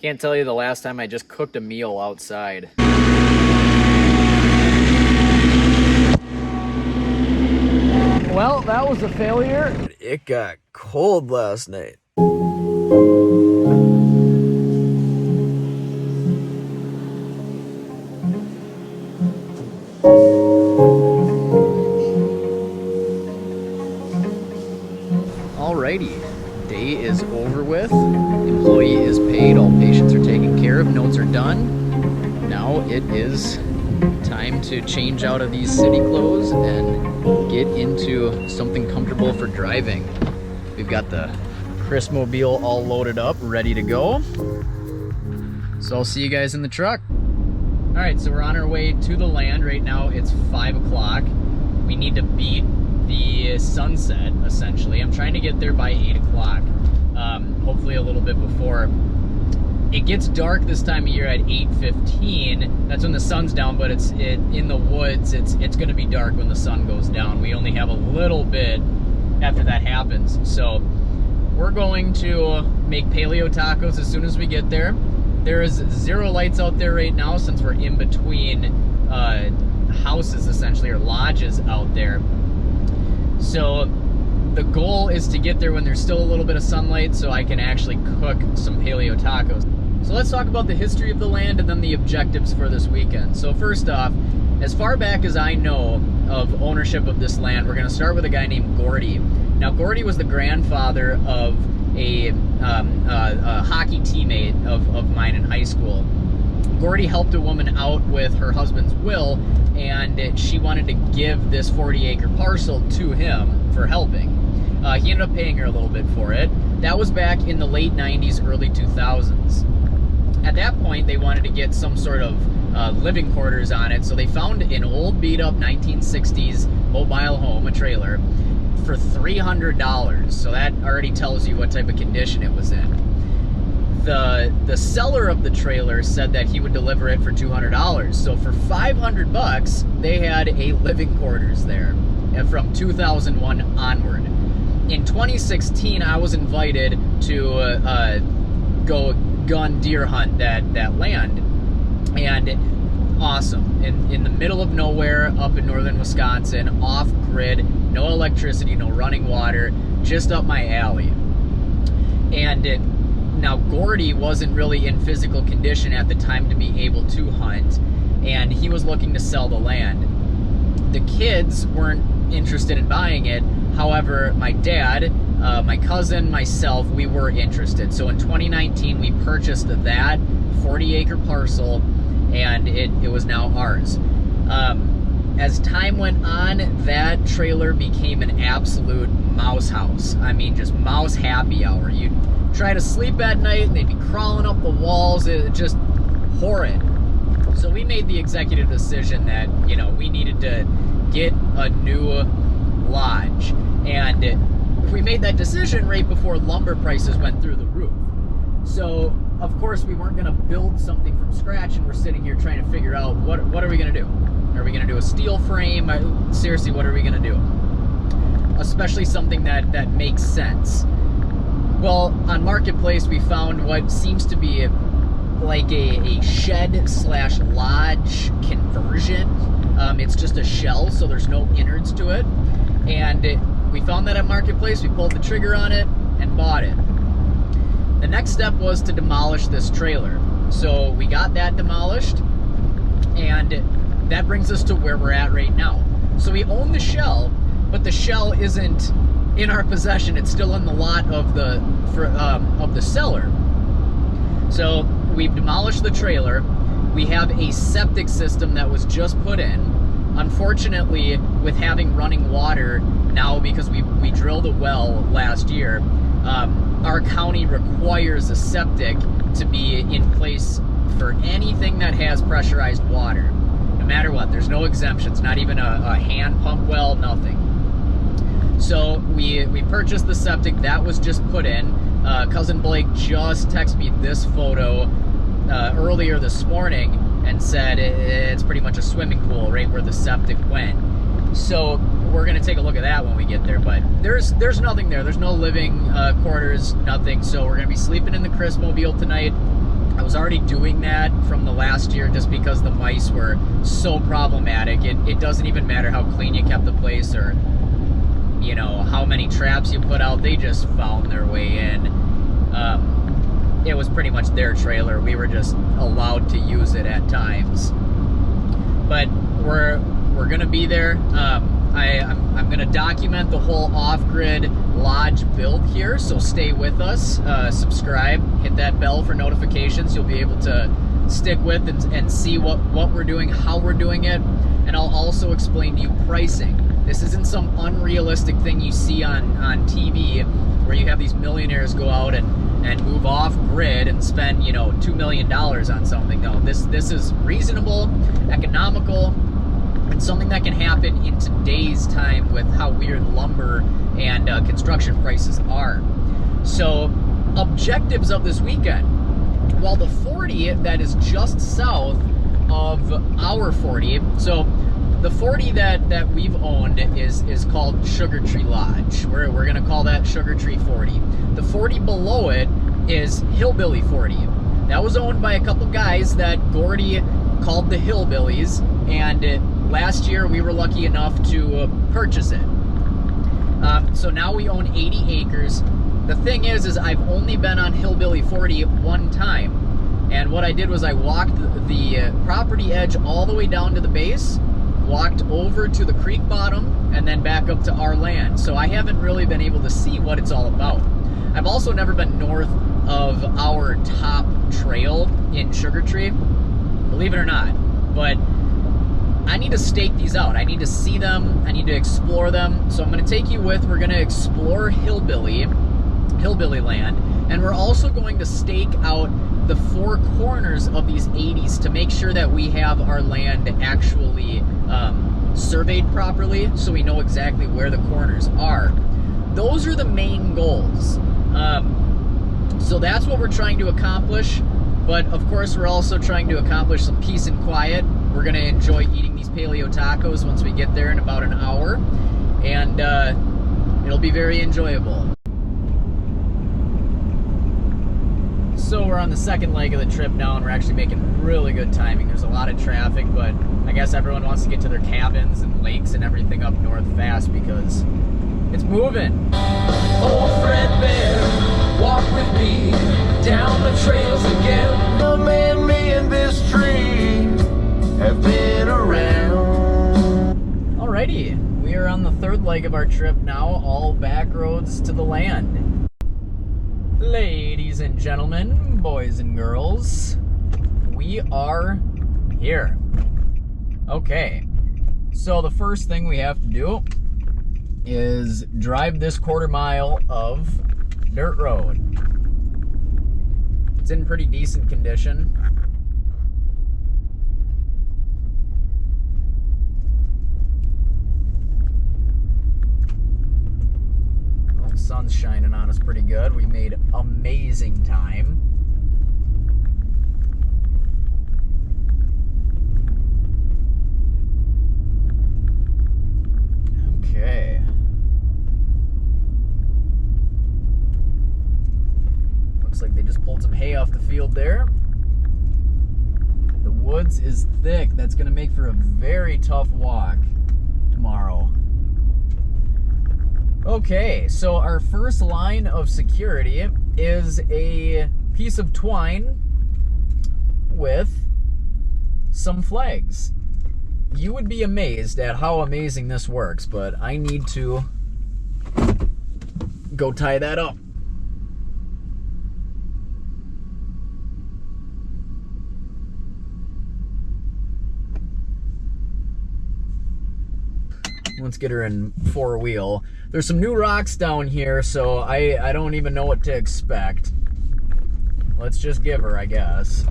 Can't tell you the last time I just cooked a meal outside. Well, that was a failure. It got cold last night. Alrighty, day is over with. Employee is paid, all patients are taken care of, notes are done. Now it is time to change out of these city clothes and get into something comfortable for driving. We've got the Chrismobile all loaded up, ready to go. So I'll see you guys in the truck. Alright, so we're on our way to the land. Right now it's 5 o'clock. We need to beat the sunset, essentially. I'm trying to get there by 8 o'clock, hopefully a little bit before. It gets dark this time of year at 8:15. That's when the sun's down, but in the woods, it's going to be dark when the sun goes down. We only have a little bit after that happens. So we're going to make paleo tacos as soon as we get there. There is 0 lights out there right now since we're in between houses, essentially, or lodges out there. So the goal is to get there when there's still a little bit of sunlight so I can actually cook some paleo tacos. So let's talk about the history of the land and then the objectives for this weekend. So first off, as far back as I know of ownership of this land, we're going to start with a guy named Gordy. Now Gordy was the grandfather of a hockey teammate of mine in high school. Gordy helped a woman out with her husband's will, and she wanted to give this 40-acre parcel to him for helping. He ended up paying her a little bit for it. That was back in the late 90s, early 2000s. At that point, they wanted to get some sort of living quarters on it, so they found an old beat-up 1960s mobile home, a trailer, for $300. So that already tells you what type of condition it was in. The seller of the trailer said that he would deliver it for $200. So for $500, they had a living quarters there from 2001 onward. In 2016, I was invited to go gun deer hunt that land, and awesome. In the middle of nowhere, up in northern Wisconsin, off grid, no electricity, no running water, just up my alley. And now, Gordy wasn't really in physical condition at the time to be able to hunt, and he was looking to sell the land. The kids weren't interested in buying it. However, my dad, my cousin, myself, we were interested. So in 2019, we purchased that 40-acre parcel, and it was now ours. As time went on, that trailer became an absolute mouse house. I mean, just mouse happy hour. You'd try to sleep at night and they'd be crawling up the walls. It just horrid. So we made the executive decision that, you know, we needed to get a new lodge. And we made that decision right before lumber prices went through the roof. So of course we weren't going to build something from scratch, and we're sitting here trying to figure out what are we going to do? Are we going to do a steel frame? Seriously, what are we going to do? Especially something that makes sense. Well, on Marketplace, we found what seems to be like a shed/lodge conversion. It's just a shell, so there's no innards to it. And we found that at Marketplace. We pulled the trigger on it and bought it. The next step was to demolish this trailer. So we got that demolished, and that brings us to where we're at right now. So we own the shell, but the shell isn't in our possession. It's still in the lot of the seller. So we've demolished the trailer. We have a septic system that was just put in. Unfortunately, with having running water now, because we drilled a well last year, our county requires a septic to be in place for anything that has pressurized water. No matter what, there's no exemptions, not even a hand pump well, nothing. So we purchased the septic. That was just put in. Cousin Blake just texted me this photo earlier this morning and said it's pretty much a swimming pool right where the septic went. So we're gonna take a look at that when we get there, but there's nothing there. There's no living quarters, nothing. So we're gonna be sleeping in the Chrismobile tonight. was already doing that from the last year just because the mice were so problematic. It doesn't even matter how clean you kept the place or, you know, how many traps you put out. They just found their way in. It was pretty much their trailer. We were just allowed to use it at times. But we're gonna be there. I'm gonna document the whole off-grid lodge build here, so stay with us. Subscribe, hit that bell for notifications. You'll be able to stick with and see what we're doing, how we're doing it, and I'll also explain to you pricing. This isn't some unrealistic thing you see on TV where you have these millionaires go out and move off grid and spend, you know, $2 million on something. No, this is reasonable, economical, and something that can happen in today's time with how weird lumber and construction prices are. So, objectives of this weekend. Well, the 40 that is just south of our 40, so the 40 that we've owned is called Sugar Tree Lodge. We're going to call that Sugar Tree 40. The 40 below it is Hillbilly 40. That was owned by a couple guys that Gordy called the Hillbillies, and last year we were lucky enough to purchase it. So now we own 80 acres. The thing is I've only been on Hillbilly 40 one time, and what I did was I walked the property edge all the way down to the base, walked over to the creek bottom, and then back up to our land. So I haven't really been able to see what it's all about. I've also never been north of our top trail in Sugar Tree, believe it or not, but I need to stake these out. I need to see them, I need to explore them. So I'm gonna take you with, we're gonna explore Hillbilly land, and we're also going to stake out the four corners of these 80s to make sure that we have our land actually surveyed properly, so we know exactly where the corners are. Those are the main goals. So that's what we're trying to accomplish, but of course we're also trying to accomplish some peace and quiet. We're gonna enjoy eating these paleo tacos once we get there in about an hour, and it'll be very enjoyable. So we're on the second leg of the trip now, and we're actually making really good timing. There's a lot of traffic, but I guess everyone wants to get to their cabins and lakes and everything up north fast because it's moving. Old Fred Bear, walk with me down the trails again. The man, me, and this tree have been around. Alrighty, we are on the third leg of our trip now, all back roads to the land. Ladies and gentlemen, boys and girls, we are here. Okay, so the first thing we have to do is drive this quarter mile of dirt road. It's in pretty decent condition. Well, the sun's shining on us pretty good. We made amazing time. Okay. Looks like they just pulled some hay off the field there. The woods is thick. That's going to make for a very tough walk tomorrow. Okay, so our first line of security is a piece of twine with some flags. You would be amazed at how amazing this works, but I need to go tie that up. Let's get her in four-wheel. There's some new rocks down here, so I don't even know what to expect. Let's just give her, I guess.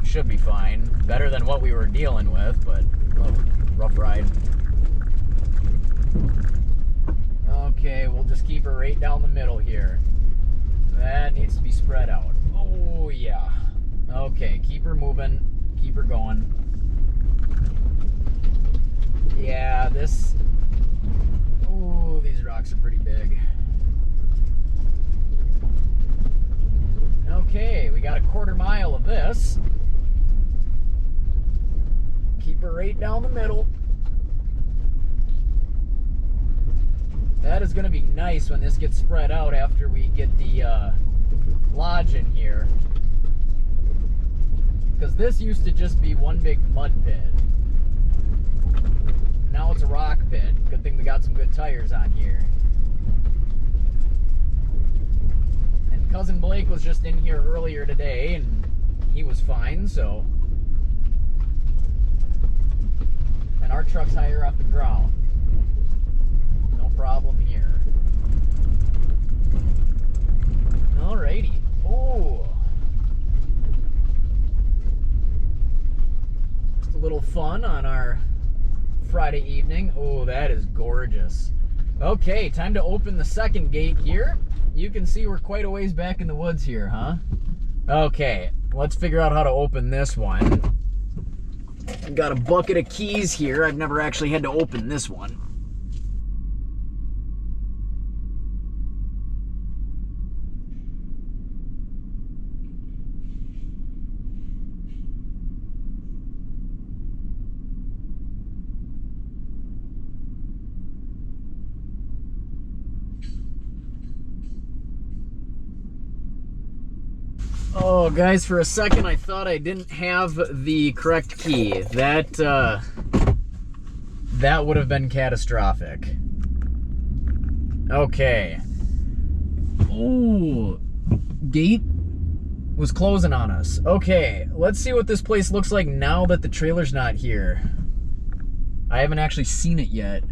Should be fine. Better than what we were dealing with, but oh, rough ride. Okay, we'll just keep her right down the middle here. That needs to be spread out. Oh, yeah. Okay, keep her moving. Keep her going. Yeah, this... Ooh, these rocks are pretty big. Okay, we got a quarter mile of this. Keep her right down the middle. That is going to be nice when this gets spread out after we get the lodge in here. Because this used to just be one big mud pit. Now it's a rock pit. Good thing we got some good tires on here. And Cousin Blake was just in here earlier today and he was fine, so. And our truck's higher off the ground. No problem here. Alrighty. Oh. Just a little fun on our Friday evening. Oh, that is gorgeous. Okay, time to open the second gate here. You can see we're quite a ways back in the woods here, huh? Okay, let's figure out how to open this one. I've got a bucket of keys here. I've never actually had to open this one. Oh, guys, for a second I thought I didn't have the correct key. That would have been catastrophic. Okay. Ooh, gate was closing on us. Okay, let's see what this place looks like now that the trailer's not here. I haven't actually seen it yet.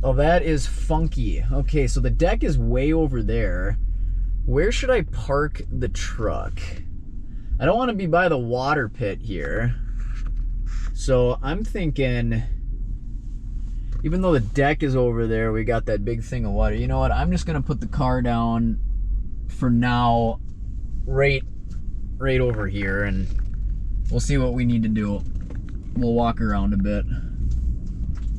Oh, that is funky. Okay, so the deck is way over there. Where should I park the truck? I don't want to be by the water pit here. So I'm thinking, even though the deck is over there, we got that big thing of water. You know what? I'm just going to put the car down for now right over here, and we'll see what we need to do. We'll walk around a bit.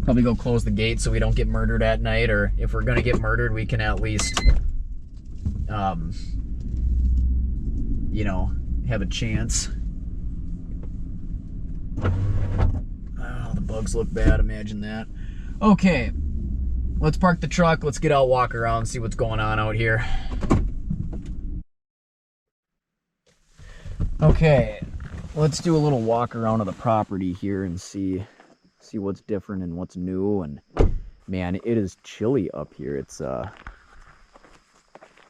Probably go close the gate so we don't get murdered at night, or if we're going to get murdered, we can at least you know, have a chance. Oh, the bugs look bad, imagine that. Okay, let's park the truck, let's get out, walk around, see what's going on out here. Okay, let's do a little walk around of the property here and see what's different and what's new. And man, it is chilly up here. It's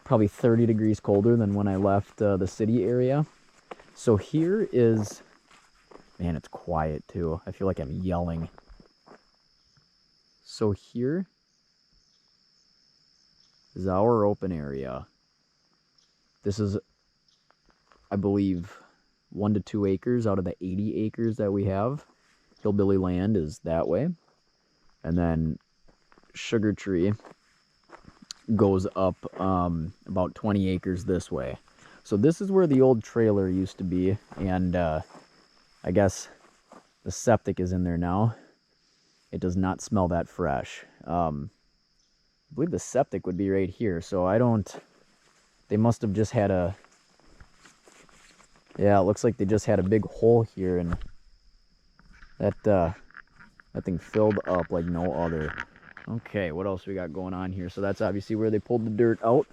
probably 30 degrees colder than when I left the city area. So here is, man, it's quiet too. I feel like I'm yelling. So here is our open area. This is, I believe, 1 to 2 acres out of the 80 acres that we have. Hillbilly land is that way. And then Sugar Tree goes up about 20 acres this way. So this is where the old trailer used to be, and I guess the septic is in there now. It does not smell that fresh. I believe the septic would be right here, so they must have just had a, yeah, it looks like they just had a big hole here, and that thing filled up like no other. Okay, what else we got going on here? So that's obviously where they pulled the dirt out.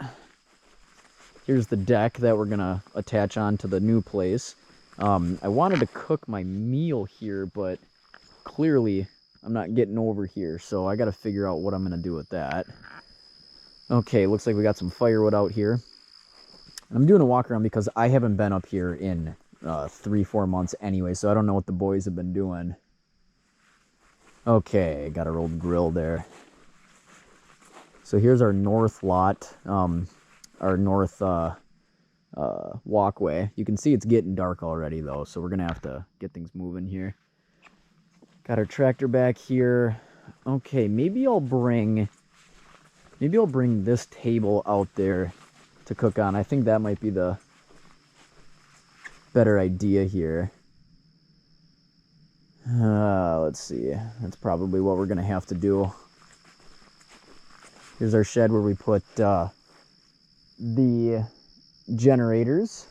Here's the deck that we're gonna attach on to the new place. I wanted to cook my meal here, but clearly I'm not getting over here, so I gotta figure out what I'm gonna do with that. Okay, looks like we got some firewood out here. And I'm doing a walk around because I haven't been up here in 3-4 months anyway, so I don't know what the boys have been doing. Okay, got our old grill there. So here's our north lot, our north walkway. You can see it's getting dark already though, so we're gonna have to get things moving here. Got our tractor back here. Okay, maybe I'll bring this table out there to cook on. I think that might be the better idea here. Let's see. That's probably what we're gonna have to do. Here's our shed where we put the generators.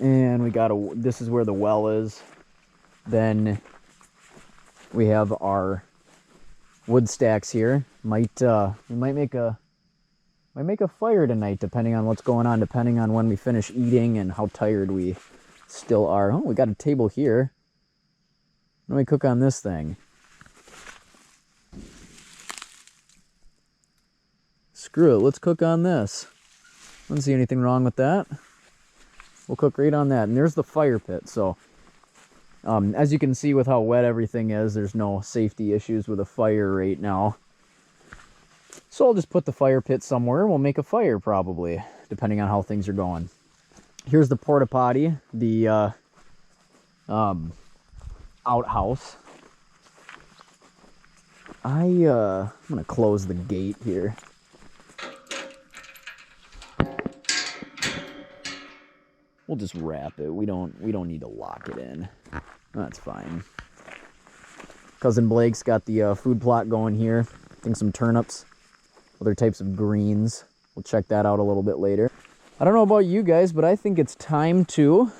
And we got this is where the well is. Then we have our wood stacks here. We might make a fire tonight, depending on what's going on, depending on when we finish eating and how tired we still are. Oh, we got a table here. Let me cook on this thing. Screw it, let's cook on this. I don't see anything wrong with that. We'll cook right on that. And there's the fire pit. So as you can see with how wet everything is, there's no safety issues with a fire right now. So I'll just put the fire pit somewhere. We'll make a fire probably, depending on how things are going. Here's the porta potty, the outhouse. I'm gonna close the gate here. We'll just wrap it. We don't need to lock it in. That's fine. Cousin Blake's got the food plot going here. I think some turnips, other types of greens. We'll check that out a little bit later. I don't know about you guys, but I think it's time to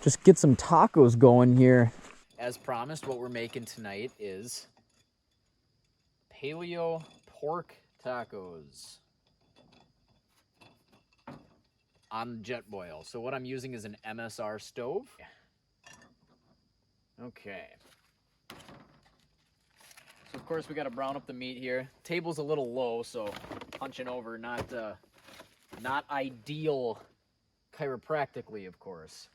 just get some tacos going here. As promised, what we're making tonight is paleo pork tacos on jet boil. So what I'm using is an MSR stove. Okay. So of course we got to brown up the meat here. Table's a little low, so punching over, not ideal chiropractically, of course.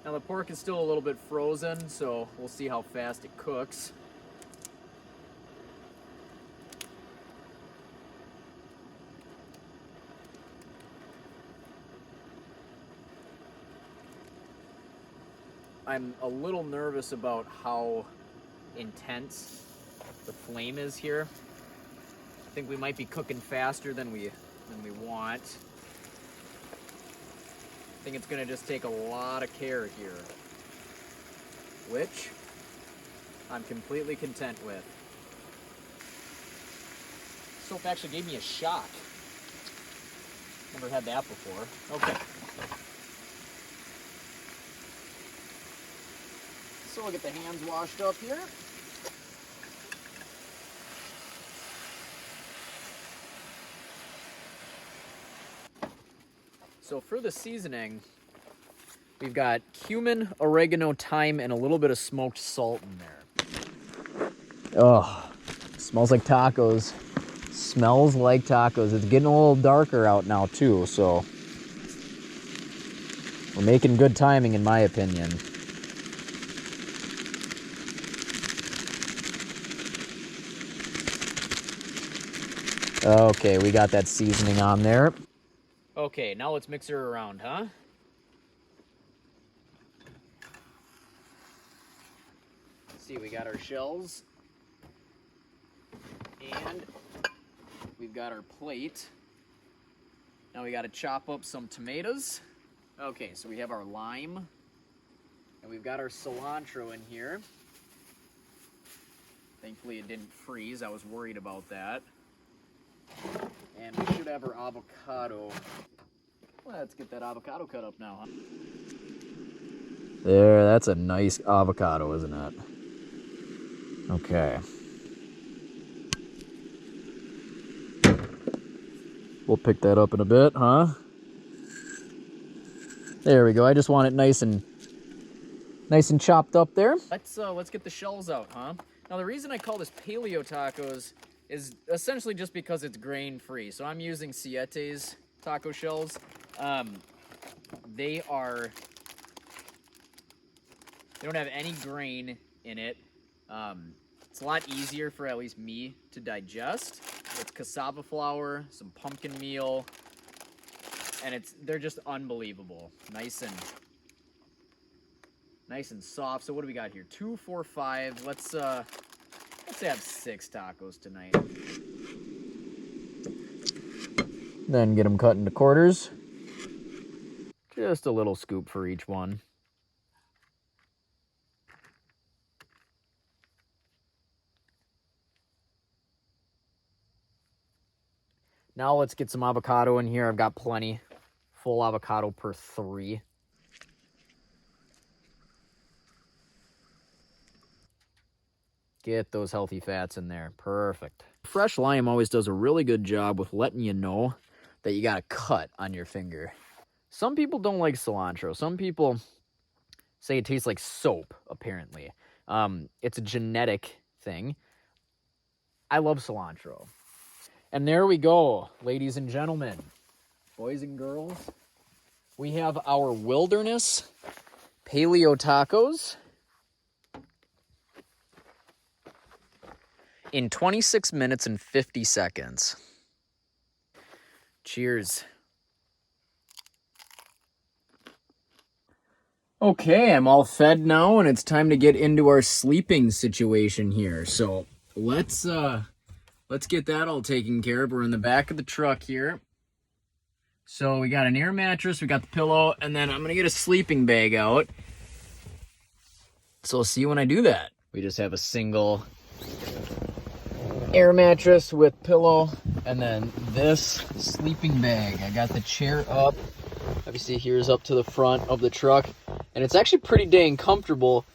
Now the pork is still a little bit frozen, so we'll see how fast it cooks. I'm a little nervous about how intense the flame is here. I think we might be cooking faster than we want. I think it's gonna just take a lot of care here, which I'm completely content with. Soap actually gave me a shock. Never had that before. Okay. So we'll get the hands washed up here. So for the seasoning, we've got cumin, oregano, thyme, and a little bit of smoked salt in there. Oh, smells like tacos. Smells like tacos. It's getting a little darker out now too, so we're making good timing in my opinion. Okay, we got that seasoning on there. Okay, now let's mix her around, huh? Let's see, we got our shells. And we've got our plate. Now we gotta chop up some tomatoes. Okay, so we have our lime. And we've got our cilantro in here. Thankfully it didn't freeze, I was worried about that. And we should have our avocado. Let's get that avocado cut up now, huh? There, that's a nice avocado, isn't it? Okay. We'll pick that up in a bit, huh? There we go. I just want it nice and chopped up there. Let's get the shells out, huh? Now the reason I call this paleo tacos is essentially just because it's grain-free. So I'm using Siete's taco shells. They don't have any grain in it. It's a lot easier for at least me to digest. It's cassava flour, some pumpkin meal, and they're just unbelievable. Nice Nice and soft. So what do we got here? 2, 4, 5. Let's have 6 tacos tonight. Then get them cut into quarters. Just a little scoop for each one. Now let's get some avocado in here. I've got plenty. Full avocado per 3. Get those healthy fats in there. Perfect. Fresh lime always does a really good job with letting you know that you got a cut on your finger. Some people don't like cilantro. Some people say it tastes like soap, apparently. It's a genetic thing. I love cilantro. And there we go, ladies and gentlemen, boys and girls. We have our wilderness paleo tacos in 26 minutes and 50 seconds. Cheers. Okay, I'm all fed now, and it's time to get into our sleeping situation here. So let's get that all taken care of. We're in the back of the truck here. So we got an air mattress, we got the pillow, and then I'm gonna get a sleeping bag out. So I'll see you when I do that. We just have a single air mattress with pillow, and then this sleeping bag. I got the chair up. Obviously, here's up to the front of the truck, and it's actually pretty dang comfortable.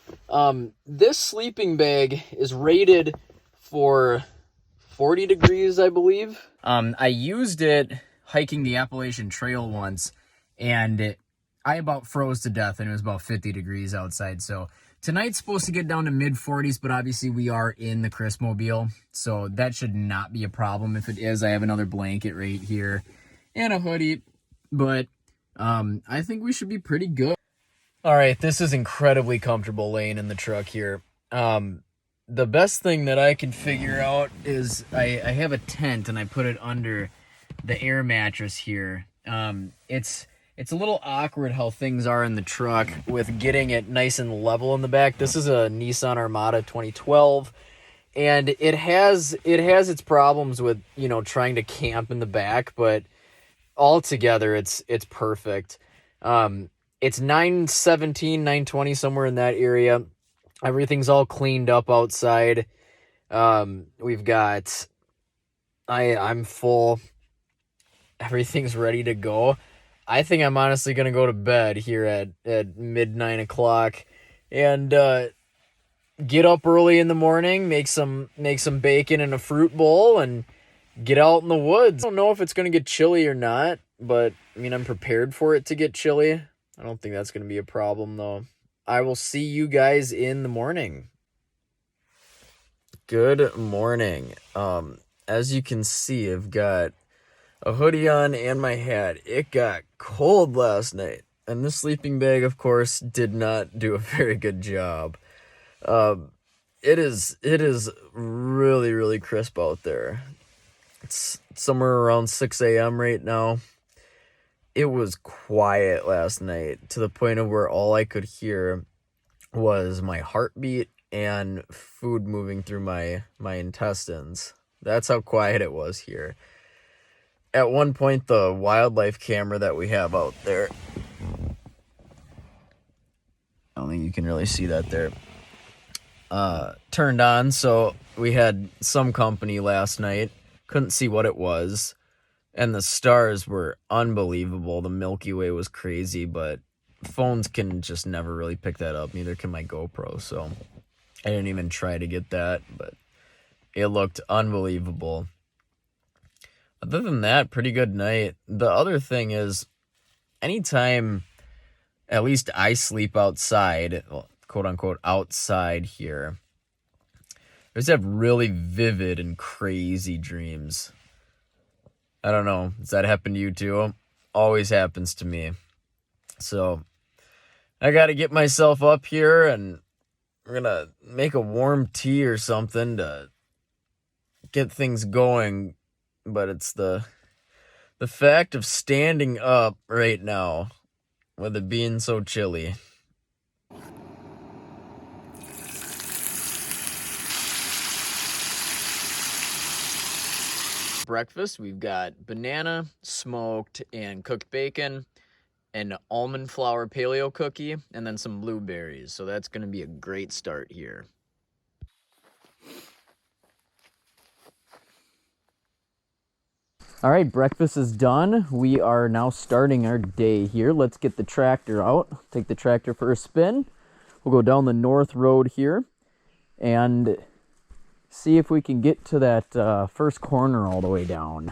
This sleeping bag is rated for 40 degrees, I believe. I used it hiking the Appalachian Trail once, and I about froze to death, and it was about 50 degrees outside. So tonight's supposed to get down to mid-40s, but obviously we are in the Christmobile, so that should not be a problem. If it is, I have another blanket right here and a hoodie, but I think we should be pretty good. All right, this is incredibly comfortable laying in the truck here. The best thing that I can figure out is I have a tent, and I put it under the air mattress here. It's a little awkward how things are in the truck with getting it nice and level in the back. This is a Nissan Armada 2012, and it has its problems with, you know, trying to camp in the back, but altogether it's perfect. It's 917, 920, somewhere in that area. Everything's all cleaned up outside. We've got I'm full. Everything's ready to go. I think I'm honestly gonna go to bed here at mid 9 o'clock and get up early in the morning, make some bacon in a fruit bowl, and get out in the woods. I don't know if it's gonna get chilly or not, but I mean, I'm prepared for it to get chilly. I don't think that's gonna be a problem though. I will see you guys in the morning. Good morning. As you can see, I've got a hoodie on and my hat. It got cold last night, and this sleeping bag, of course, did not do a very good job. It is really, really crisp out there. It's somewhere around 6 a.m. right now. It was quiet last night to the point of where all I could hear was my heartbeat and food moving through my intestines. That's how quiet it was here. At one point, the wildlife camera that we have out there, I don't think you can really see that there, turned on, so we had some company last night. Couldn't see what it was, and the stars were unbelievable. The Milky Way was crazy, but phones can just never really pick that up. Neither can my GoPro, so I didn't even try to get that, but it looked unbelievable. Other than that, pretty good night. The other thing is, anytime, at least I sleep outside, well, quote unquote, outside here, I just have really vivid and crazy dreams. I don't know. Does that happen to you too? Always happens to me. So I got to get myself up here, and we're going to make a warm tea or something to get things going. But it's the fact of standing up right now with it being so chilly. Breakfast, we've got banana, smoked, and cooked bacon, an almond flour paleo cookie, and then some blueberries. So that's going to be a great start here. All right, breakfast is done. We are now starting our day here. Let's get the tractor out. Take the tractor for a spin. We'll go down the north road here and see if we can get to that first corner all the way down.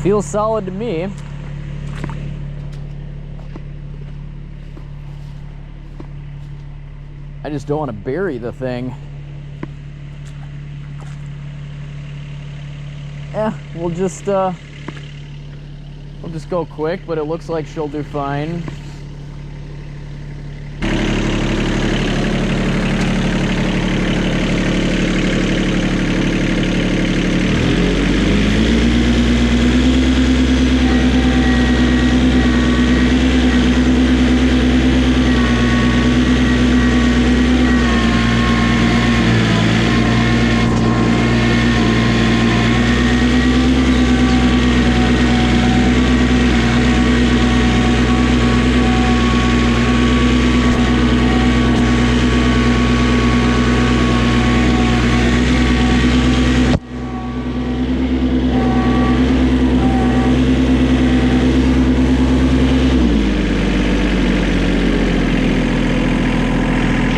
Feels solid to me. I just don't want to bury the thing. We'll just go quick, but it looks like she'll do fine.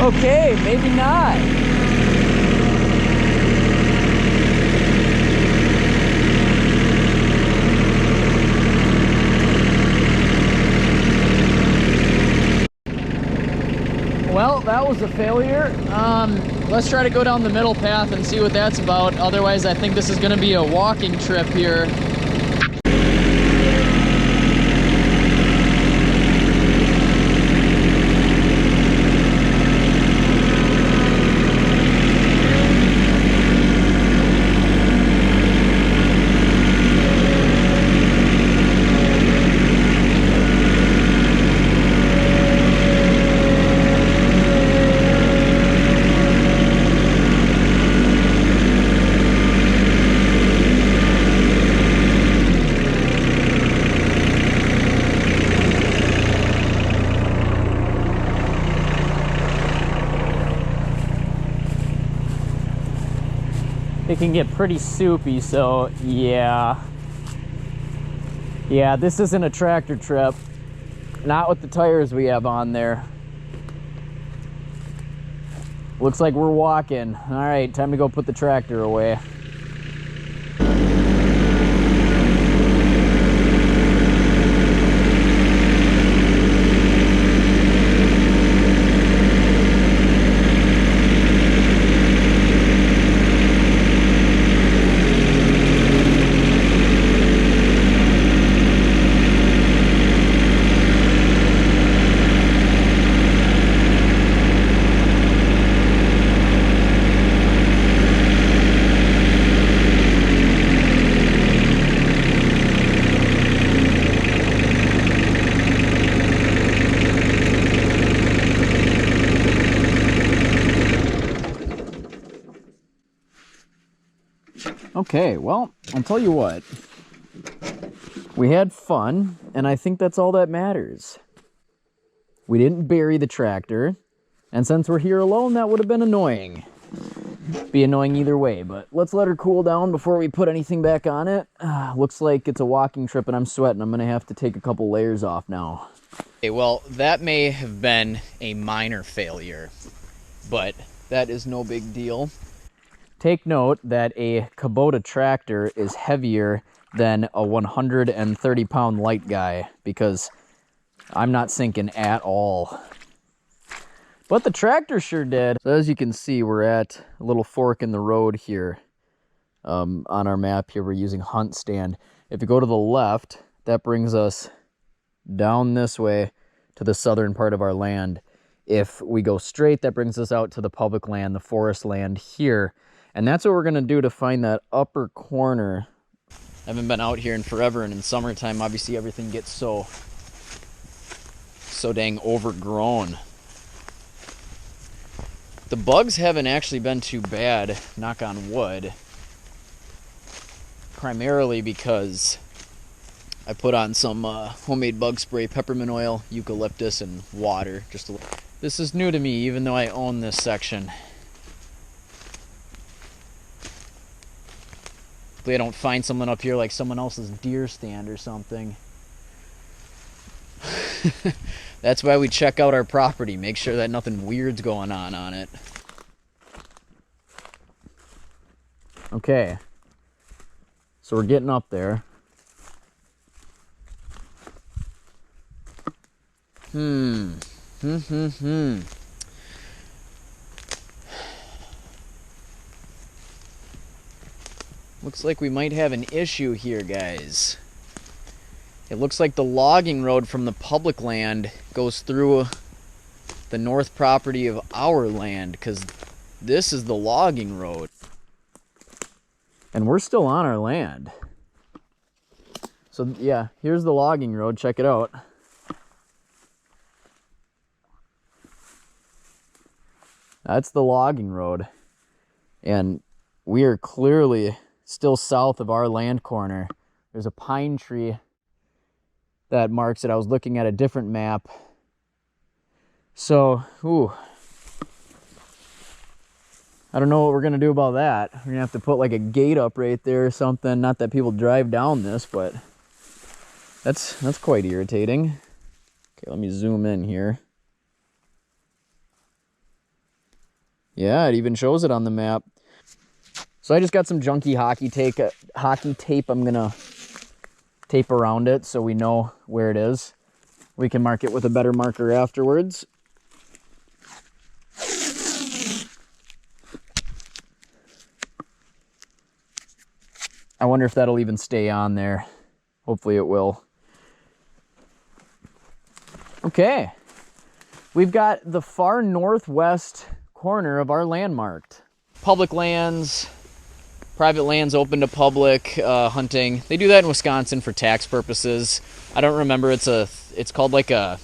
Okay, maybe not. Well, that was a failure. Let's try to go down the middle path and see what that's about. Otherwise, I think this is going to be a walking trip here. It can get pretty soupy, so yeah. Yeah, this isn't a tractor trip. Not with the tires we have on there. Looks like we're walking. All right, time to go put the tractor away. Okay, well, I'll tell you what. We had fun, and I think that's all that matters. We didn't bury the tractor, and since we're here alone, that would have been annoying. Be annoying either way, but let's let her cool down before we put anything back on it. Looks like it's a walking trip, and I'm sweating. I'm going to have to take a couple layers off now. Okay, well, that may have been a minor failure, but that is no big deal. Take note that a Kubota tractor is heavier than a 130-pound light guy because I'm not sinking at all. But the tractor sure did. So as you can see, we're at a little fork in the road here. On our map here, we're using Hunt Stand. If you go to the left, that brings us down this way to the southern part of our land. If we go straight, that brings us out to the public land, the forest land here. And that's what we're going to do to find that upper corner. I haven't been out here in forever, and in summertime, obviously everything gets so dang overgrown. The bugs haven't actually been too bad, knock on wood. Primarily because I put on some homemade bug spray, peppermint oil, eucalyptus, and water. Just a little. This is new to me, even though I own this section. Hopefully I don't find something up here like someone else's deer stand or something. That's why we check out our property, make sure that nothing weird's going on it. Okay. So we're getting up there. Looks like we might have an issue here, guys. It looks like the logging road from the public land goes through the north property of our land, because this is the logging road. And we're still on our land. So yeah, here's the logging road, check it out. That's the logging road. And we are clearly still south of our land corner. There's a pine tree that marks it. I was looking at a different map. So, I don't know what we're gonna do about that. We're gonna have to put like a gate up right there or something. Not that people drive down this, but that's quite irritating. Okay, let me zoom in here. Yeah, it even shows it on the map. So I just got some junky hockey tape. I'm gonna tape around it so we know where it is. We can mark it with a better marker afterwards. I wonder if that'll even stay on there. Hopefully it will. Okay. We've got the far northwest corner of our land marked. Public lands, private lands open to public hunting. They do that in Wisconsin for tax purposes. I don't remember. It's called like a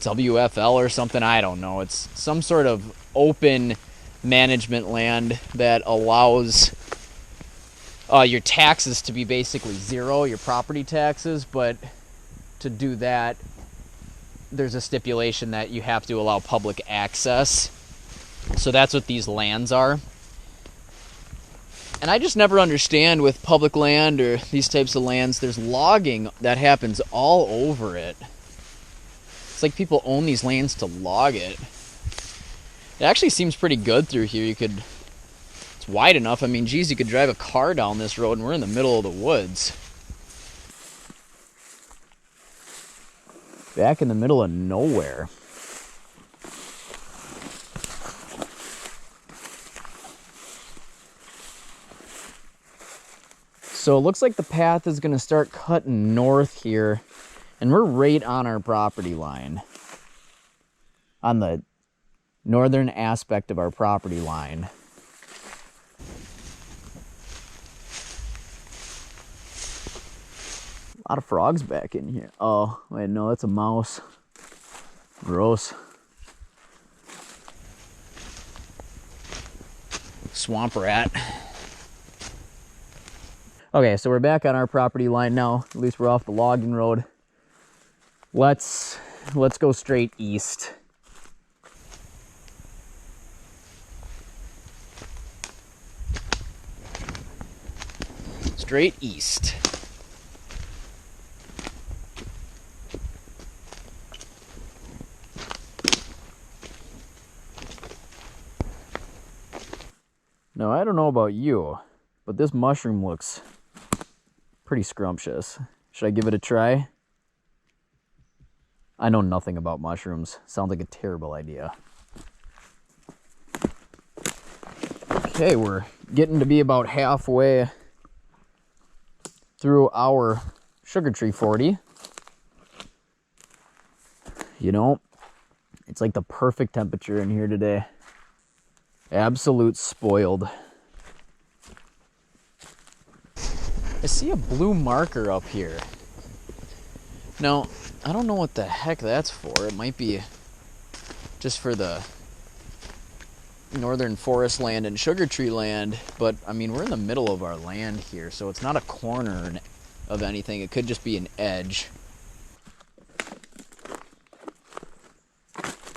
WFL or something. I don't know. It's some sort of open management land that allows your taxes to be basically zero, your property taxes, but to do that, there's a stipulation that you have to allow public access. So that's what these lands are. And I just never understand with public land or these types of lands, there's logging that happens all over it. It's like people own these lands to log it. It actually seems pretty good through here. It's wide enough. I mean, geez, you could drive a car down this road, and we're in the middle of the woods. Back in the middle of nowhere. So it looks like the path is going to start cutting north here, and we're right on our property line. On the northern aspect of our property line. A lot of frogs back in here. Oh, wait, no, that's a mouse. Gross. Swamp rat. Okay, so we're back on our property line now. At least we're off the logging road. Let's go straight east. Straight east. Now, I don't know about you, but this mushroom looks pretty scrumptious. Should I give it a try? I know nothing about mushrooms. Sounds like a terrible idea. Okay, we're getting to be about halfway through our sugar tree 40. You know, it's like the perfect temperature in here today. Absolute spoiled. I see a blue marker up here. Now, I don't know what the heck that's for. It might be just for the northern forest land and sugar tree land, but I mean, we're in the middle of our land here, so it's not a corner of anything. It could just be an edge.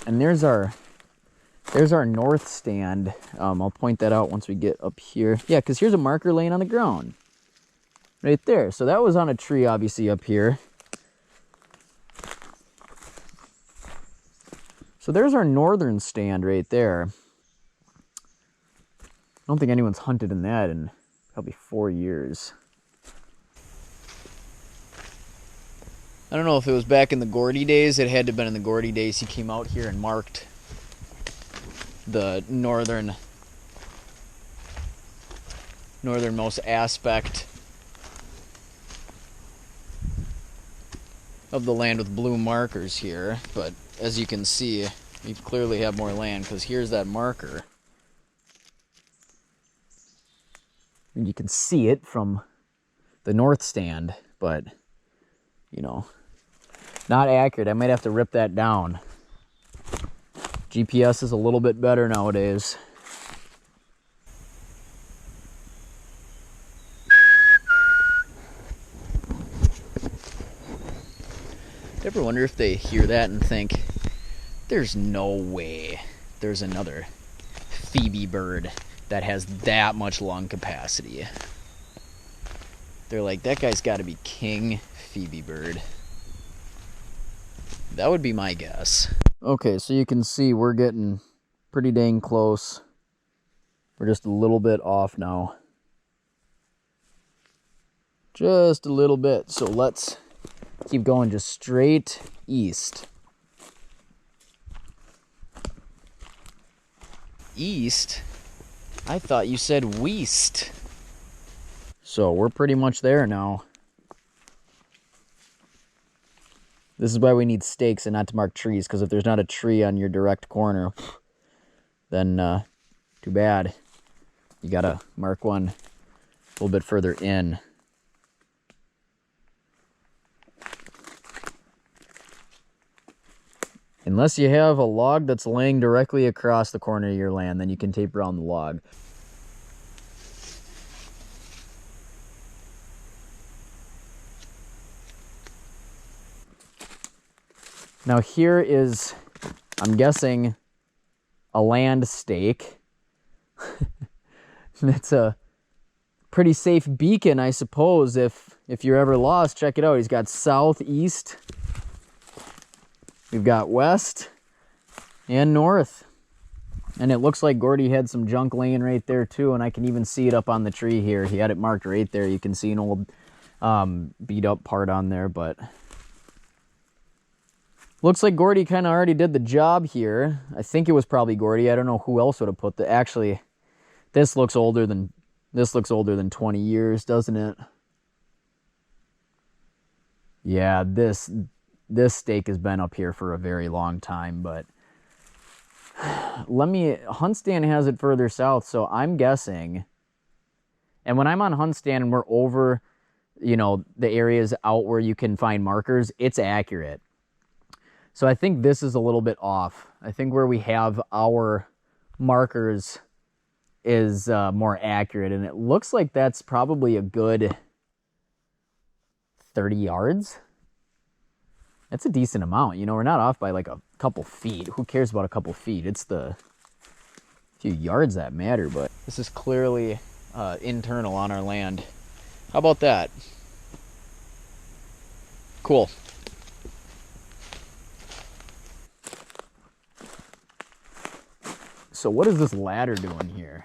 And there's our north stand. I'll point that out once we get up here. Yeah, because here's a marker laying on the ground. Right there. So that was on a tree, obviously, up here. So there's our northern stand right there. I don't think anyone's hunted in that in probably 4 years. I don't know if it was back in the Gordy days. It had to have been in the Gordy days. He came out here and marked the northernmost aspect of the land with blue markers here. But as you can see, we clearly have more land because here's that marker. And you can see it from the north stand, but, you know, not accurate. I might have to rip that down. GPS is a little bit better nowadays. Ever wonder if they hear that and think, there's no way there's another Phoebe bird that has that much lung capacity? They're like, that guy's got to be King Phoebe bird. That would be my guess. Okay, so you can see we're getting pretty dang close. We're just a little bit off now. Just a little bit. So let's keep going just straight east. East? I thought you said west. So we're pretty much there now. This is why we need stakes and not to mark trees, because if there's not a tree on your direct corner, then too bad. You gotta mark one a little bit further in. Unless you have a log that's laying directly across the corner of your land, then you can tape around the log. Now here is, I'm guessing, a land stake. It's a pretty safe beacon, I suppose. If you're ever lost, check it out. He's got south, east. We've got west and north. And it looks like Gordy had some junk laying right there too, and I can even see it up on the tree here. He had it marked right there. You can see an old beat up part on there, but looks like Gordy kind of already did the job here. I think it was probably Gordy. I don't know who else would have put the... Actually, this looks older than 20 years, doesn't it? Yeah, this stake has been up here for a very long time, but Huntstand has it further south, so I'm guessing, and when I'm on Huntstand and we're over, you know, the areas out where you can find markers, it's accurate. So I think this is a little bit off. I think where we have our markers is more accurate, and it looks like that's probably a good 30 yards. That's a decent amount. You know, we're not off by like a couple feet. Who cares about a couple feet? It's the few yards that matter, but this is clearly internal on our land. How about that? Cool. So what is this ladder doing here?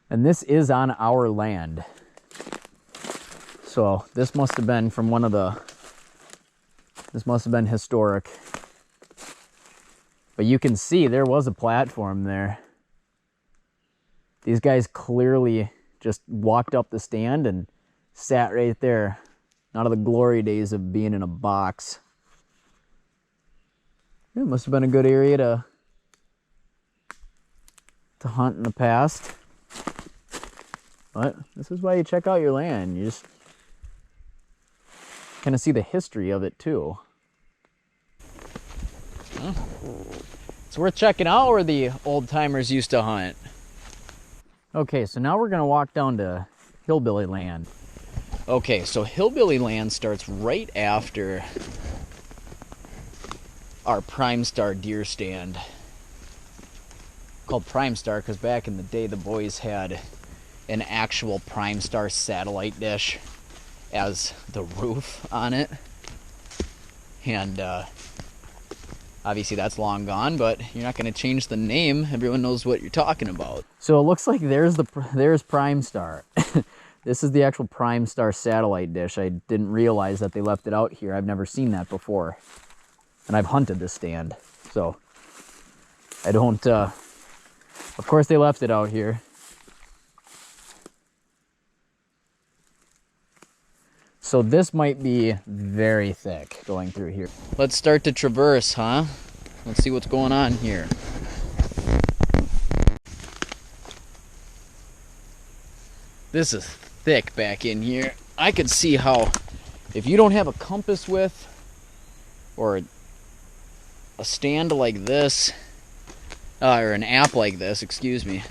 And this is on our land. So this must have been from this must have been historic. But you can see there was a platform there. These guys clearly just walked up the stand and sat right there. Out of the glory days of being in a box. It must have been a good area to hunt in the past. But this is why you check out your land. You just kind of see the history of it too. Well, it's worth checking out where the old timers used to hunt. Okay, so now we're gonna walk down to Hillbilly land. Okay, so Hillbilly land starts right after our Prime Star deer stand. Called Prime Star because back in the day the boys had an actual Prime Star satellite dish as the roof on it. And obviously that's long gone, but you're not going to change the name. Everyone knows what you're talking about. So it looks like there's Prime Star. This is the actual Prime Star satellite dish. I didn't realize that they left it out here. I've never seen that before. And I've hunted this stand. So I don't, of course they left it out here. So this might be very thick going through here. Let's start to traverse, huh? Let's see what's going on here. This is thick back in here. I could see how, if you don't have a compass with, or a stand like this, or an app like this, excuse me,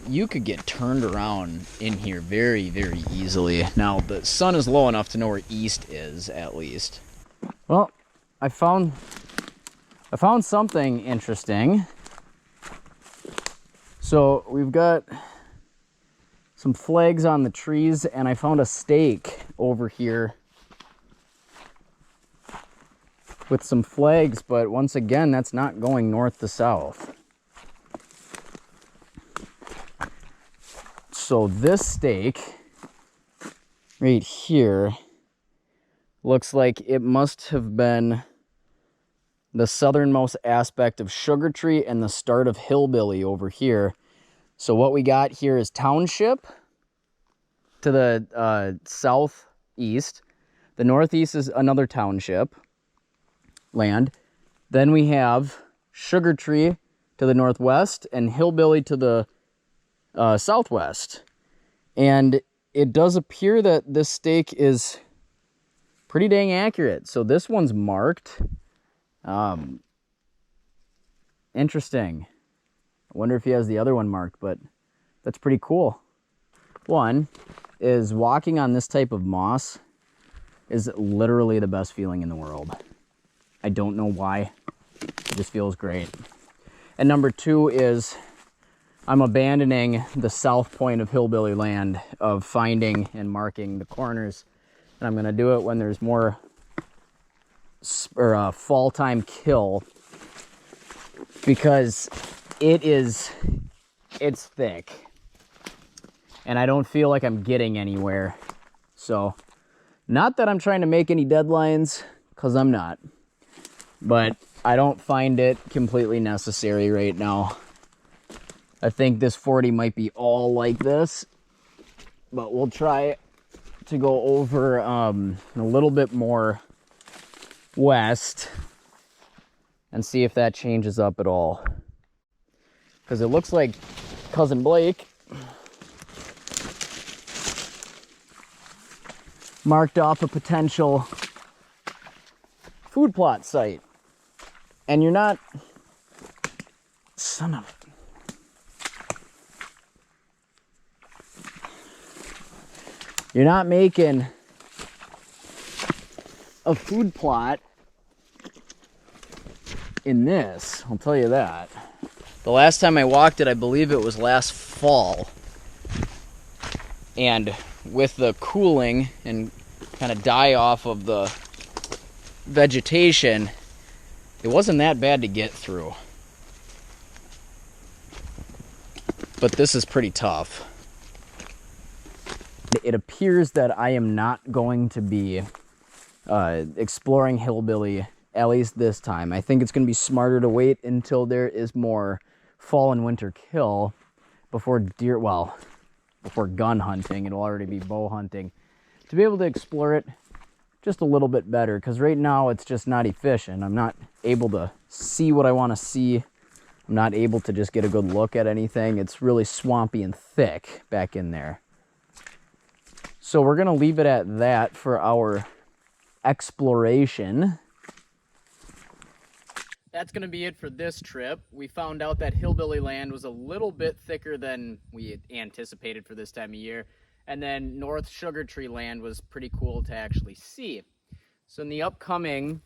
you could get turned around in here very, very easily. Now, the sun is low enough to know where east is, at least. Well, I found something interesting. So, we've got some flags on the trees, and I found a stake over here with some flags, but once again, that's not going north to south. So this stake right here looks like it must have been the southernmost aspect of Sugar Tree and the start of Hillbilly over here. So what we got here is township to the southeast. The northeast is another township land. Then we have Sugar Tree to the northwest and Hillbilly to the southwest. And it does appear that this stake is pretty dang accurate. So this one's marked. Interesting. I wonder if he has the other one marked, but that's pretty cool. One is walking on this type of moss is literally the best feeling in the world. I don't know why. It just feels great. And number two is I'm abandoning the south point of Hillbilly land of finding and marking the corners And I'm gonna do it when there's more fall time kill, because it's thick and I don't feel like I'm getting anywhere. So not that I'm trying to make any deadlines, because I'm not, but I don't find it completely necessary right now. I think this 40 might be all like this, but we'll try to go over a little bit more west and see if that changes up at all. Because it looks like Cousin Blake marked off a potential food plot site. And you're not... Son of... You're not making a food plot in this, I'll tell you that. The last time I walked it, I believe it was last fall. And with the cooling and kind of die off of the vegetation, it wasn't that bad to get through. But this is pretty tough. It appears that I am not going to be exploring Hillbilly, at least this time. I think it's going to be smarter to wait until there is more fall and winter kill before before gun hunting. It'll already be bow hunting, to be able to explore it just a little bit better, because right now it's just not efficient. I'm not able to see what I want to see. I'm not able to just get a good look at anything. It's really swampy and thick back in there. So we're going to leave it at that for our exploration. That's going to be it for this trip. We found out that Hillbilly land was a little bit thicker than we had anticipated for this time of year. And then North Sugar Tree land was pretty cool to actually see. So in the upcoming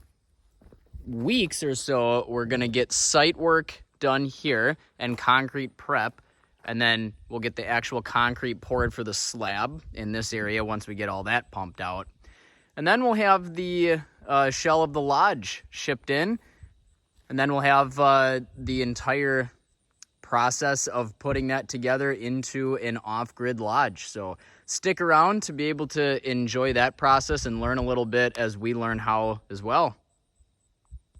weeks or so, we're going to get site work done here and concrete prep. And then we'll get the actual concrete poured for the slab in this area once we get all that pumped out. And then we'll have the shell of the lodge shipped in. And then we'll have the entire process of putting that together into an off-grid lodge. So stick around to be able to enjoy that process and learn a little bit as we learn how as well.